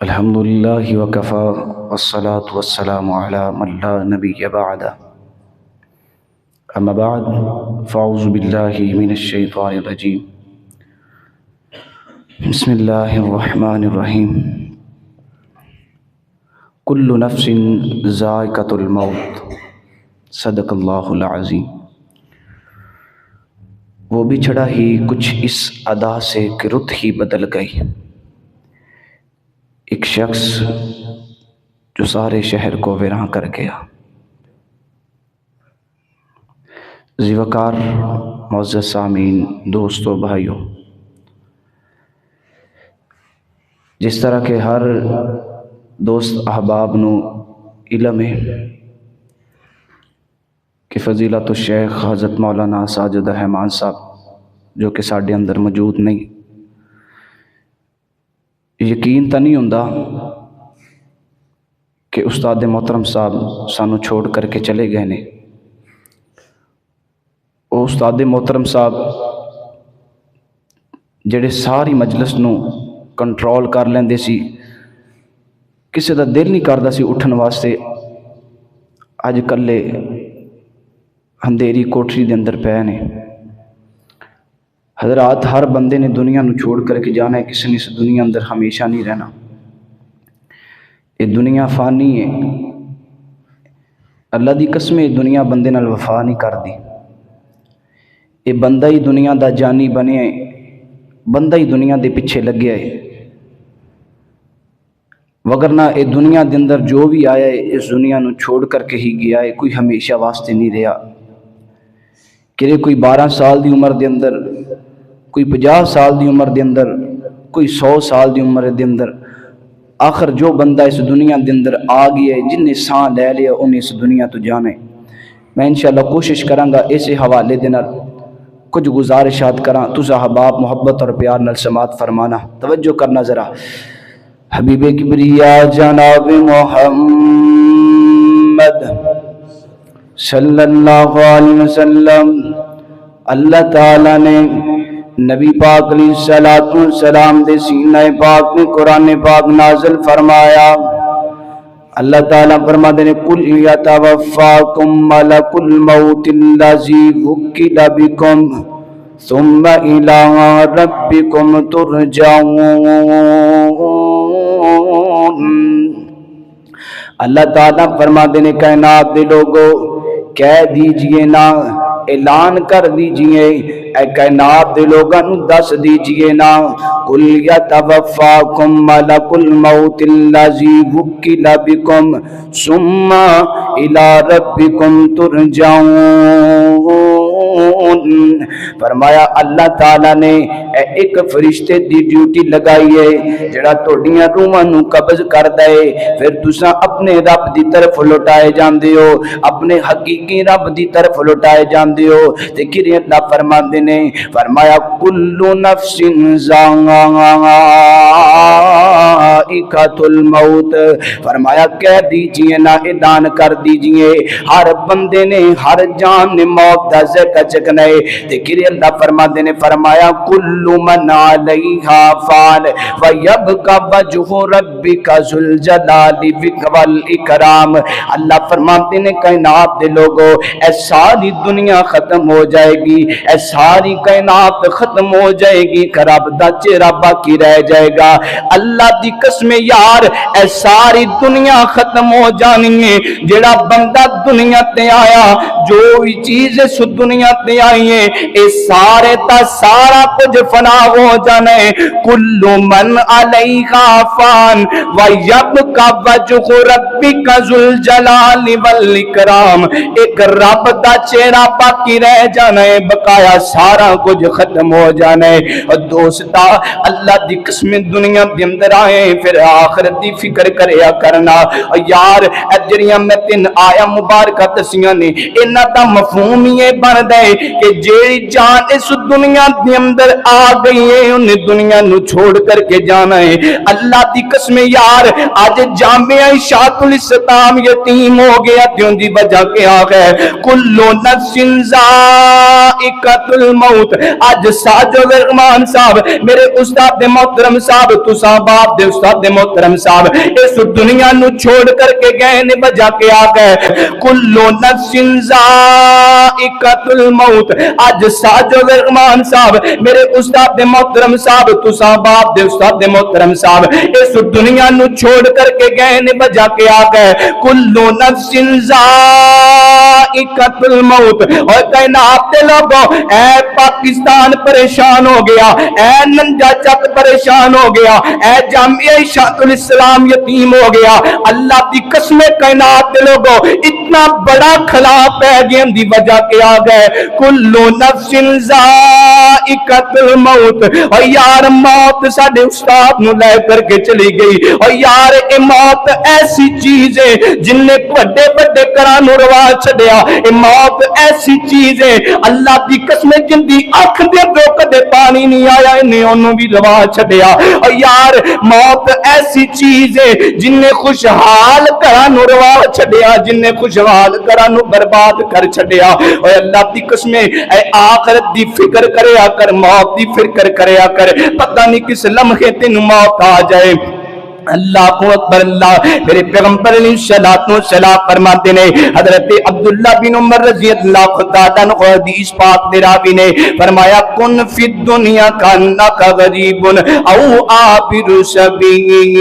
الحمدللہ وکفا والصلاة والسلام علی من لا نبی بعد اما بعد فاعوذ باللہ من الشیطان الرجیم بسم اللہ الرحمن الرحیم کل نفس ذائقۃ الموت صدق اللہ العظیم۔ وہ بچھڑا ہی کچھ اس ادا سے کہ رت ہی بدل گئی، ایک شخص جو سارے شہر کو ویراں کر گیا۔ ذی وقار معزز سامعین، دوستو، بھائیوں، جس طرح کہ ہر دوست احباب نو علم ہے کہ فضیلت الشیخ حضرت مولانا ساجد الرحمان صاحب جو کہ ساڈے اندر موجود نہیں، یقین تو نہیں ہوندا کہ استاد محترم صاحب سانو چھوڑ کر کے چلے گئے نے۔ وہ استاد محترم صاحب جڑے ساری مجلس نو کنٹرول کر لیندے سی، کسی دا دل نہیں کردا سی اٹھن واسطے، اج کلے اندھیری کوٹری دے اندر پے نے۔ حضرات، ہر بندے نے دنیا نو چھوڑ کر کے جانا ہے، کسی نے اس دنیا اندر ہمیشہ نہیں رہنا۔ یہ دنیا فانی ہے، اللہ دی قسم یہ دنیا بندے نال وفا نہیں کردی۔ یہ بندہ ہی دنیا دا جانی بنے، بندہ ہی دنیا دے پیچھے لگیا ہے، وگرنہ یہ دنیا دے اندر جو بھی آیا ہے اس دنیا نو چھوڑ کر کے ہی گیا ہے، کوئی ہمیشہ واسطے نہیں رہا۔ کہ کوئی 12 سال دی عمر دے اندر، کوئی 50 سال دی عمر دے اندر، کوئی 100 سال دی عمر دے اندر، آخر جو بندہ اس دنیا دے اندر آ گیا ہے، جن نے سان لے لیا انہیں اس دنیا تو جانے۔ میں انشاءاللہ کوشش کراں گا اس حوالے دے نال کچھ گزارشات کراں، تسا احباب محبت اور پیار نال سماعت فرمانا، توجہ کرنا ذرا۔ حبیب کبریا جناب محمد صلی اللہ علیہ وسلم، اللہ تعالیٰ نے نبی پاک علیہ السلام دے سینہ پاک میں قرآن پاک نازل فرمایا۔ اللہ تعالیٰ فرماتے ہیں قُلْ يَتَوَفَّاكُمْ مَلَكُ الْمَوْتِ الَّذِي وُكِّلَ بِكُمْ ثُمَّ إِلَىٰ رَبِّكُمْ تُرْجَعُونَ۔ اللہ تعالیٰ فرماتے ہیں کائنات دے لوگو کہہ دیجئے نا، اعلان کر دیجئے، اے کائنات دے لوگاں نو دس دیجئے نا، قُلْ يَتَوَفَّاكُمْ مَلَكُ الْمَوْتِ الَّذِي وُكِّلَ بِكُمْ ثُمَّ إِلَىٰ رَبِّكُمْ تُرْجَعُونَ۔ فرمایا اللہ تعالیٰ نے ایک فرشتے دی ڈیوٹی لگائی ہے جڑا توڑیاں روحاں نو قبض کر دے، پھر تساں اپنے رب دی طرف لوٹائے جاندے ہو، اپنے حقیقی رب دی طرف لوٹائے جاندے ہو۔ تے کری اللہ فرماندے نے، فرمایا کل نفس ذائقۃ الموت، فرمایا کہہ دیجئے نا، اعلان کر دیجئے، ہر بندے نے، ہر جان نے موت دا ذائقہ چکھنا ہے۔ تے کری اللہ فرماندے نے، فرمایا کل من علیہا فان ویبقى وجہ ربک ذو الجلال والاکرام۔ اللہ فرماتے نے کائنات دے لوگو اے ساری دنیا ختم ہو جائے گی، اے ساری کائنات ختم ہو جائے گی، رب دا چہرہ باقی رہ جائے گا۔ اللہ دی قسم یار اے ساری دنیا ختم ہو جانی ہے، جڑا بندہ دنیا تے آیا، جو بھی چیز اس دنیا تے آئی ہے، اے سارے تا سارا کچھ فنا ہو جانے۔ کل من علیہا فان ویبقى وجہ ربک ذو الجلال والاکرام، ایک رب دا چہرہ باقی رہ جانے، بقایا سارا کچھ ختم ہو جانے۔ اور دوستا اللہ دی قسم دنیا دے اندر آئے پھر آخرت دی فکر کریا کرنا۔ اور یار اجریاں میں تین آیا مبارکہ دسیاں نے، انہاں دا مفہوم یہ بن دے کہ جیڑی جان اس دنیا دے اندر آ آ گئی ہے انہیں دنیا نو چھوڑ کر کے جانا ہے. اللہ دی قسم یار آج جامعہ اشاعت الاسلام یتیم ہو گیا کیوں دی وجہ کیا ہے؟ کلو نفس ذائقۃ الموت. آج ساجد الرحمان صاحب میرے استاد محترم صاحب تساں باپ دے استاد محترم صاحب اس دنیا نو چھوڑ کر کے گئے نے وجہ کیا ہے؟ کلو نفس ذائقۃ الموت. آج ساجد الرحمان صاحب میرے استاد محترم صاحب تساں باپ دے استاد محترم صاحب اس دنیا نو چھوڑ کر کے گئے نے وجہ کیا ہے؟ کلو نفس ذائقۃ الموت. اور کائنات دے لوگوں اے پاکستان پریشان ہو گیا, اے ننجا چک پریشان ہو گیا, اے جامعہ اشاعت الاسلام یتیم ہو گیا. اللہ دی قسم کائنات دے لوگوں اتنا بڑا خلا پہ گیا دی وجہ کیا گئے؟ کلو نفس ذائقۃ الموت. اور یار موت ساڈے استاد نو لے کر کے چلی گئی. اور یار اے موت ایسی چیز ہے جن نے بڑے بڑے گھراں نو روا چھڈیا. اے موت ایسی چیز ہے اللہ دی قسم جن دی اکھ دے اندروں کدے پانی نہیں آیا انہیں انہوں بھی روا چھڈیا. اور یار موت ایسی چیز ہے جن نے خوشحال گھراں نو روا چھڈیا, جن نے خوشحال گھراں نو برباد کر چھڈیا. اور اللہ دی قسم اے آخرت دی فکر کریا کر, موت دی فکر کریا کر, پتہ نہیں کس لمحے تینوں موت آ جائے. اللہ اکبر. اللہ میرے پیغمبر علیہ الصلوۃ والسلام فرماتے ہیں حضرت عبداللہ بن عمر رضی اللہ تعالیٰ عنہ حدیث پاک دے راوی نے فرمایا کن فی الدنیا کانک غریب او عابر سبیل.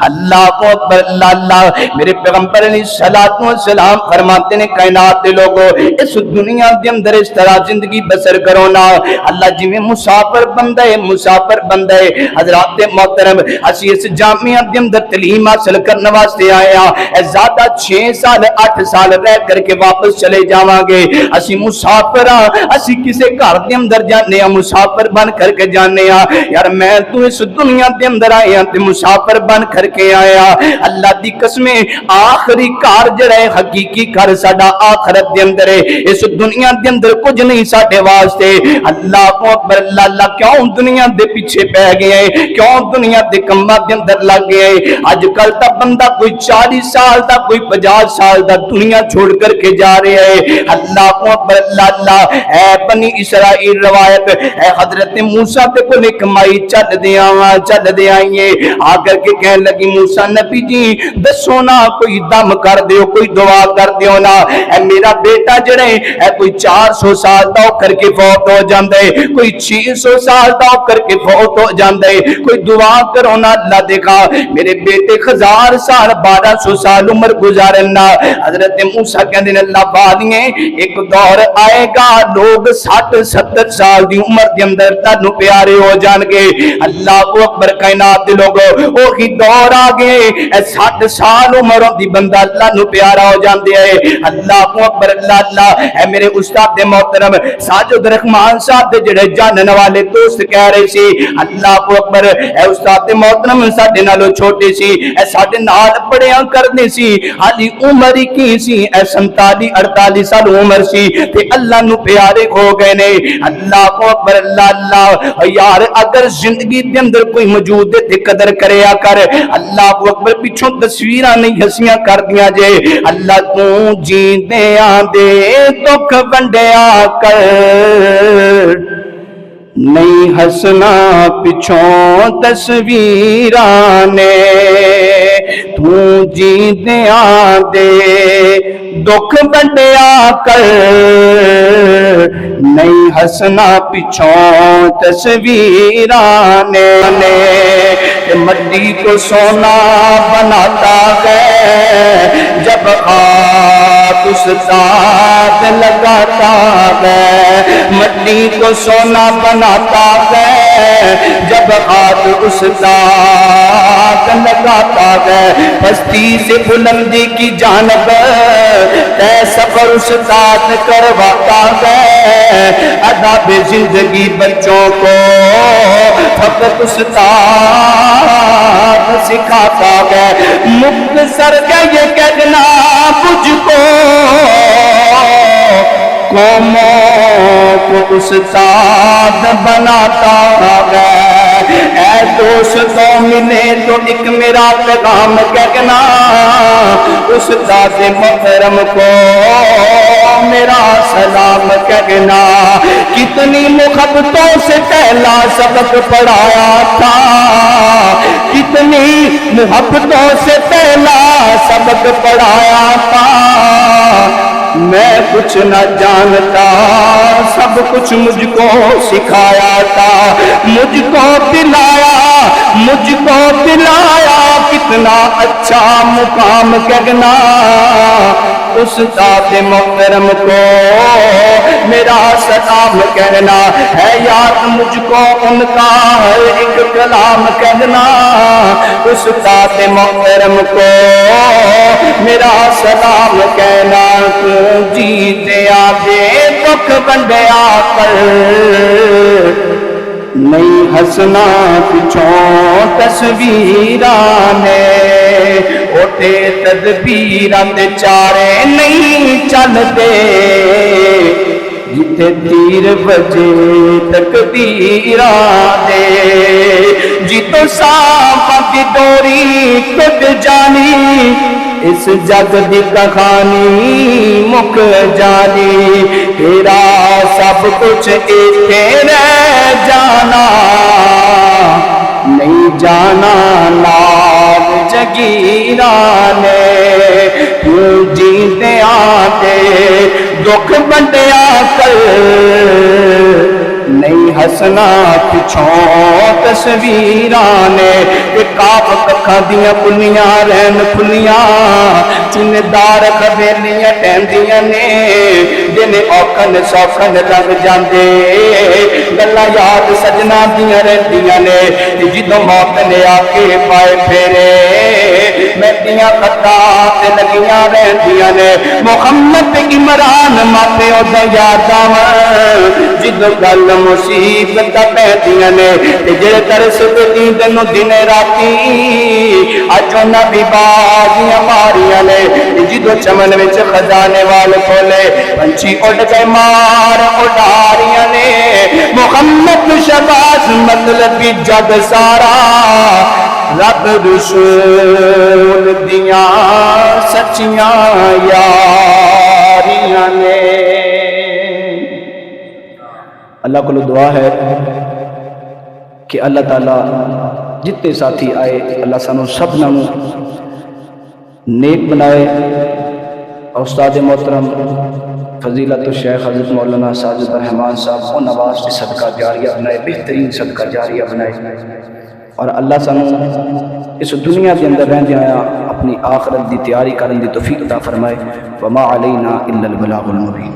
اللہ اکبر. اللہ میرے پیغمبر علیہ الصلوۃ والسلام فرماتے ہیں کائنات دے لوگوں اس دنیا دے اندر اس طرح زندگی بسر کرو نا اللہ جی میں مسافر بندہ ہے, مسافر بندہ ہے. حضرات محترم اسی اس جامعہ دے اندر تعلیم حاصل کرنے واسطے آئے ہاں, زیادہ 6 سال 8 سال رہ کر کے واپس چلے جاواں گے. اسی مسافر ہاں, اسی کسے گھر دے اندر جانے ہاں, مسافر بن کر کے جانے ہاں. یار میں تو اس دنیا دے اندر آئے ہاں تے مسافر بن کر کے آیا. اللہ دی قسم آخری کار جڑا ہے حقیقی کار ساڈا آخرت دے اندر ہے. اس دنیا دے اندر کچھ نہیں ساڈے واسطے. اللہ اکبر. اللہ کیوں دنیا دے پیچھے پہ گئے, کیوں دنیا دے کماں دے اندر لگ گئے. اج کل تا بندہ کوئی 40 سال دا کوئی 50 سال دا دنیا چھوڑ کر کے جا رہے ہیں. اللہ اکبر. اللہ اے بنی اسرائیل روایت اے حضرت موسیٰ تے کو ایک مائی چل دے آئیے آ کر کے کہنے لگی موسیٰ نبی جی دسو نا کوئی دم کر دیو, کوئی دعا کر دیو نا. اے میرا بیٹا جڑے اے کوئی 400 سال دا ہو کر کے فوت ہو جاندے, کوئی 600 سال دا ہو کر کے فوت ہو جاندے, کوئی دعا کرو نا اللہ دیکھا میرے بیٹے 1000 سال 1200 سال عمر گزارنا. حضرت موسیٰ کہندے نے اللہ بالیے ایک دور آئے گا لوگ 60-70 سال دی عمر دے اندر تانوں پیارے ہو جان گے. اللہ اکبر. کائنات دے لوگوں وہی دور آ گئے 60 سال عمر دی بندہ اللہ نو پیارا ہو جاندے ہے. اللہ اکبر. اللہ اے میرے استاد محترم ساجد الرحمان صاحب دے جڑے جانن والے دوست کہہ رہے سی اللہ اکبر اے استاد محترم ساڈے نالوں چھوٹے سی, اے ساڈے نال پڑھیاں کردے سی, حالی عمر ہی کی سی, اے 47-48 سال عمر سی تے اللہ نو پیارے ہو گئے نے. اللہ اکبر. اللہ یار اگر زندگی دے اندر کوئی موجود ہے تے قدر کریا کر. اللہ اکبر. پیچھوں تصویراں نہیں ہنسیاں کر دیاں جے. اللہ تو جیندیاں دے دکھ ونڈیا کر, نہیں ہسنا پچھوں تصویران نے, تو جیندیاں دے دکھ ونڈیا کر, نہیں ہسنا پچھوں تصویران نے. مٹی کو سونا بناتا ہے جب ہاتھ استاد لگاتا ہے, مٹی کو سونا بناتا ہے جب ہاتھ استاد لگاتا ہے. پستی سے بلندی کی جانب تے سفر استاد کرواتا ہے, اداب زندگی بچوں کو فقط استاد سکھاتا ہے. مختصر کا یہ کہنا مجھ کو قوموں کو استاد بناتا ہے۔ اے دوستوں ملے تو ایک میرا پیغام کہنا، استاد محترم کو میرا سلام کہنا۔ کتنی محبتوں سے پہلا سبق پڑھایا تھا، کتنی محبتوں سے پہلا سبق پڑھایا تھا۔ میں کچھ نہ جانتا، سب کچھ مجھ کو سکھایا تھا۔ مجھ کو دلایا کتنا اچھا مقام کہنا، استاد محترم کو میرا سلام کہنا ہے۔ یاد مجھ کو ان کا ہر ایک کلام کہنا، استاد محترم کو میرا سلام کہنا۔ جیتے آگے دکھ بندیا پر نہیں ہسنا پچھوں تصویراں نے، اوٹے تدبیراں تے چارے نہیں چلتے، جتے تیر بجے تقدیراں دے، جتوں سانپاں دی ڈوری ٹوٹ جانی، اس جگ دی کہانی مک جانی، تیرا سب کچھ ایتھے رہ جانا، نہیں جانا نال جگیراں نے۔ کیوں جیتے آتے دکھ بنڈیا کر، نہیں ہسنا پچھوں تصویراں نے۔ کاف ککھاں دیاں پلیاں رہن پلیاں، چندار خبیلیاں ٹہندیاں نے، جن اوکھن سوکھن لگ جاندے، گلاں یاد سجنا دیاں رہندیاں نے۔ جدوں موت نے آ کے پائے پھیرے، مہدیاں خطاں تے لگیاں رہندیاں نے۔ محمد عمران ماتے اوداں یاد آون، جدوں گل مصیبت پہندیاں نے، جڑے ترس تے نیند نوں دن راتی اج انہاں بھی بازیاں ماریاں نے۔ جدوں چمن وچ خزانے وال کھولے، پنچھی اڑ گئے مار اڈاریاں نے۔ محمد شہباز مطلبی جگ سارا، رب رسول دیاں سچیاں یاریاں نے۔ اللہ کو دعا ہے کہ اللہ تعالیٰ جتنے ساتھی آئے، اللہ سانو سب نامو نیک بنائے۔ استاد محترم فضیلت الشیخ حضرت مولانا ساجد الرحمان صاحب کو نواز سے صدقہ جاریہ بنائے، بہترین صدقہ جاریہ بنائے، اور اللہ سانو اس دنیا کے اندر رہندے آیا اپنی آخرت دی تیاری کرن دی توفیق عطا فرمائے۔ وما علینا الا البلاغ المبین۔